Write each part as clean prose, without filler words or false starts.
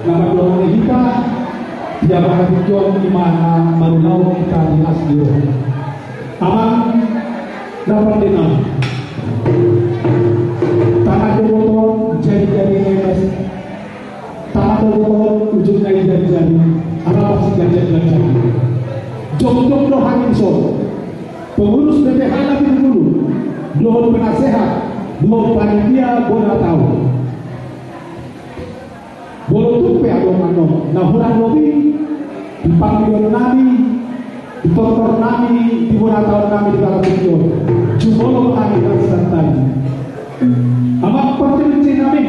nama doa kita dia berkata di mana marulau kita di asiro aman dapat dengar tanah doa jadi hebat tanah doa ujung jadi apa pasti jadi jom doa so pengurus BPH lagi dulu belum penasehat belum panitia boleh tahu boleh tupe adong nah huran lobi dipanggil nami ditonton nami di boleh tahu nami di dalam video jumolo kami dan santai amat percaya nami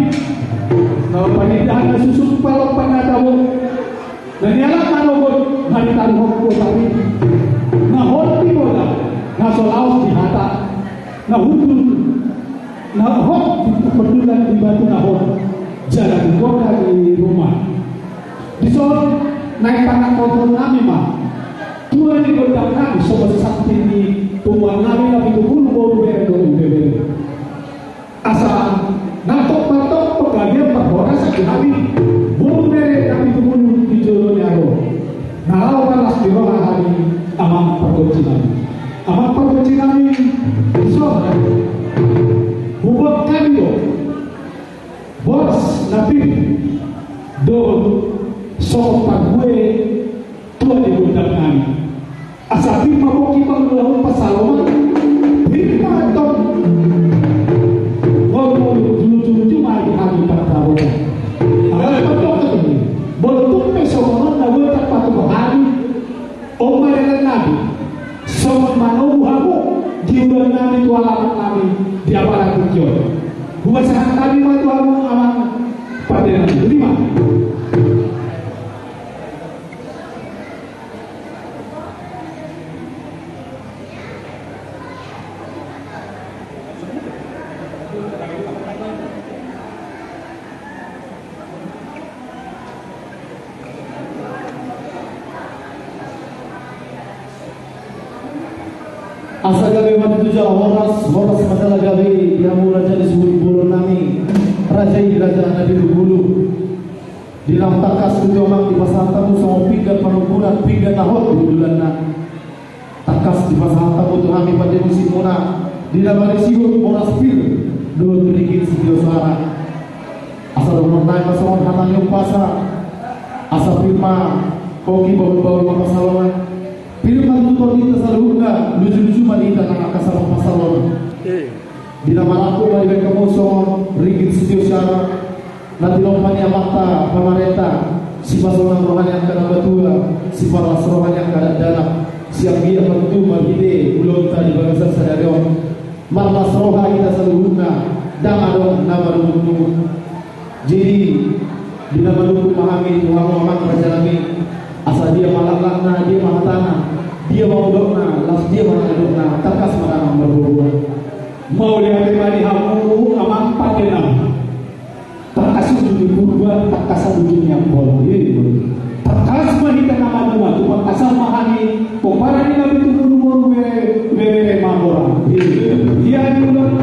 nah panitia susu pelok panadawo dan ialah manobot hari taruh ko tadi nah hoti bola nah solaus di hata nah hudul nah hot di perdulan di batu nah hot jalan kota di rumah di soal naik tanah kontrol kami mah dua di kota kami sobat sakti di tuan kami tapi itu pun baru bere asal natok pegagian perhora sakti kami baru bere tapi itu pun di jodohnya lo nah lawan las di bawah hari aman perkunci kami so bubuk kami yo bos nabi don sopan gue tua di gudang kami asapi maboki mengelawan pasaloman bima ton ngomong dulu cuma di hari pertama bentuk pesoman nabi tepat hari omar dan nabi somat manu hamu di bulan nabi tualaman kami di aparat kecil bukan sangat tadi matu hamu aman pada nabi lima Asa gabi matuja horas masalah gabi yang raja disebut bulu nami raja Nabi Bulu di dalam takas tujuh orang di pasar tamu sama pinggan penumpunan pinggan nahot di bulan takas di pasar tamu tu kami pada musim muna di dalam siut horas pil dua sedikit video suara asal nomor naik pasangan hanang yang pasar asal firma koki bawa pasalongan Pilih tutor kita selalu enggak lucu-lucu malita nak kasar pasalon. Di nama aku bagi kamu soal rigid setiap syarat nanti lompanya mata pemerintah si pasalon rohani yang kada batua si paras rohani yang kada dalam siang dia tentu malhide belum tadi bangsa sadarion marlas rohani kita selalu enggak dan ada nama dulu. Jadi di nama dulu pahami Tuhan Muhammad Raja Nabi asal dia malak-lakna dia mahatana dia mau dokna, las dia mau dokna, takas mana berbuat. Mau lihat mari hamu amang padenam. Takas itu berbuat takas dunia yang boleh. Takas mahita nama dua, tu asal mahani, komparani nabi tu buru bere mamora. Dia ulang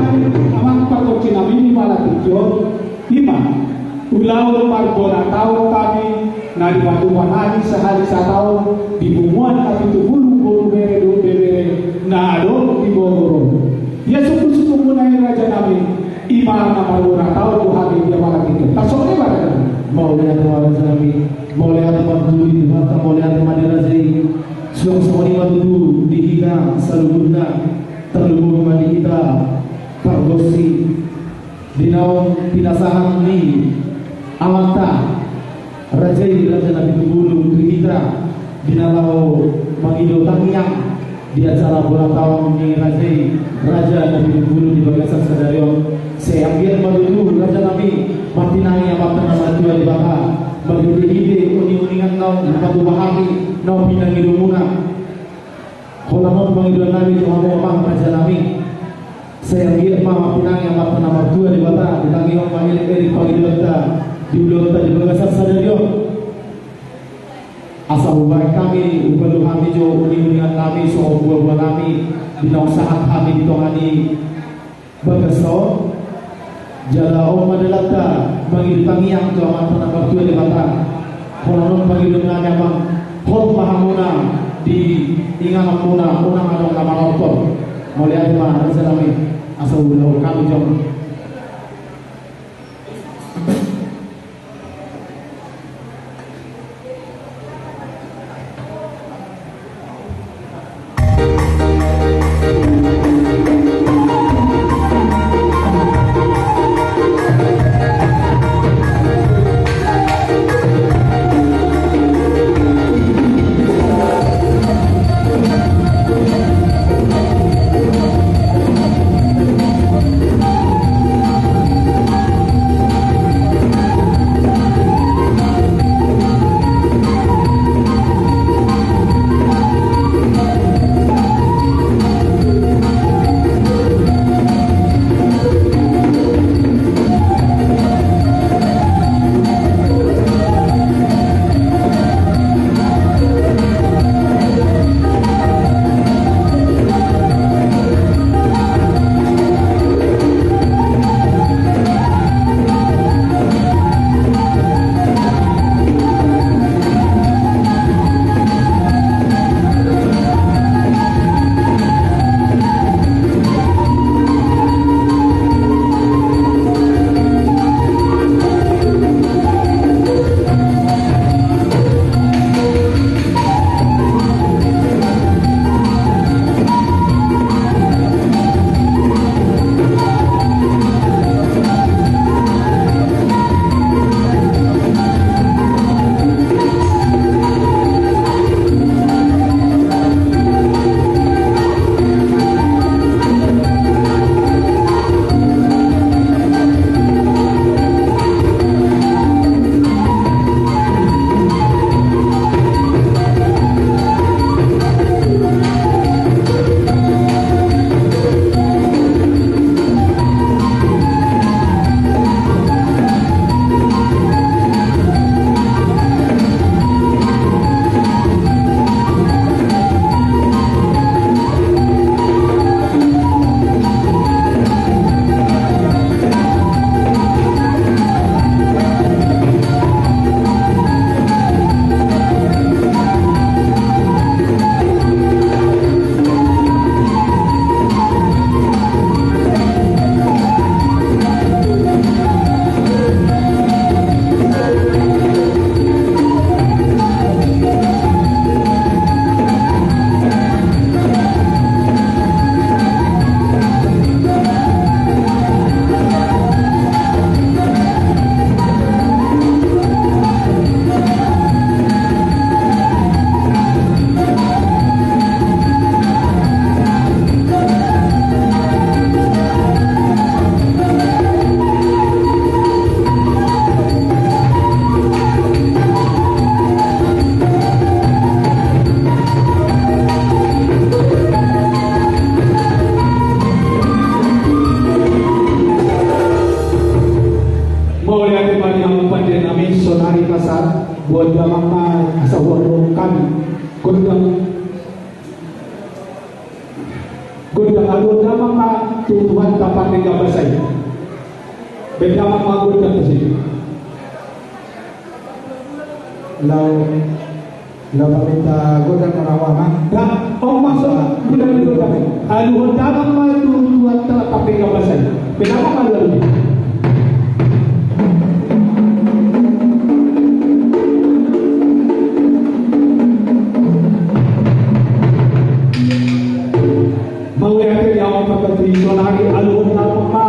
amang pakoci nabi ni malah tijo, lima. Ulau margona tahu kami nari batu wanani sehari setahun di bumuan tapi itu bulu bere nah ado di bogoro dia suku munai raja nabi imam nama orang tahu Tuhan dia malah itu tasoknya mana mau lihat Tuhan nabi mau lihat batu di mata mau lihat madina zai suang semoni batu dihina salubuna terlebur mandi kita pargosi dinau pinasahan ni awanta Raja Nabi Bulu Hidra dinalau mangido tangyang di acara bola tahun ni Raja Nabi Bulu di Bagasan Sadarion seambil maludu Raja Nabi matinangi apa nama tua di baka bagi ide uning-uningan nau patu bahagi nau pinang idumuna kolamon mangido Nabi Tuhan Muhammad Raja Nabi seambil mama pinangi apa nama tua di baka ditangi orang manggil eri pangidota di Ulota di Bagasan Sadarion asal ubah kami ubah kami jo uning-uningan kami so buah-buah kami dinausahat kami ditongani Bagasan jala om madalata bagi tangiang jo amat penambah tua di mata Horanon Panginoon namin abang hormahan muna di ingat muna unang adong kamaroktor. Mulai ada mah harus kami asal ulah kami jom. buat jamang asa warung kami gudang alun jamang tutuhan kapan tinggal basay bejamang magudang kasi law paminta gudang narawama masuk gudang itu kami alun jamang tutuhan kapan tinggal basay bejamang alun sonari alun na pa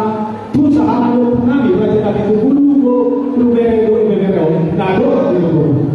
tu sa alun nami raja kami kubulu go lubere na do go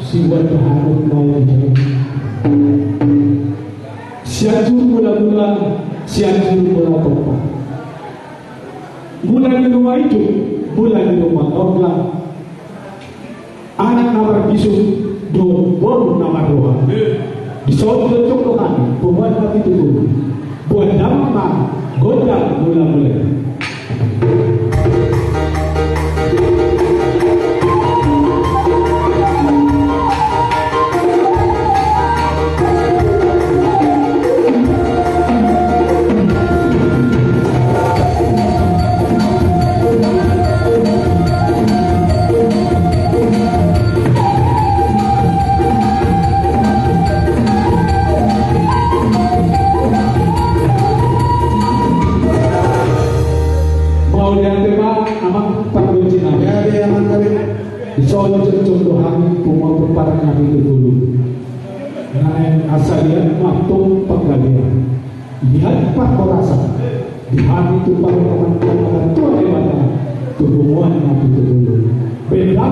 si Tuhan mau sianjur mula-mula sianjur mula topa mula di rumah itu mula di rumah Allah anak nomor bisu do bor nomor dua di soal coklokan pembuat hati itu buat damai godam mula-mula. Contohan pemotong para nabi itu dulu. Naik asalian waktu penggalian. Lihat pak korasa. Di hari itu para teman-teman tua hebatnya. Hubungan nabi itu dulu. Beda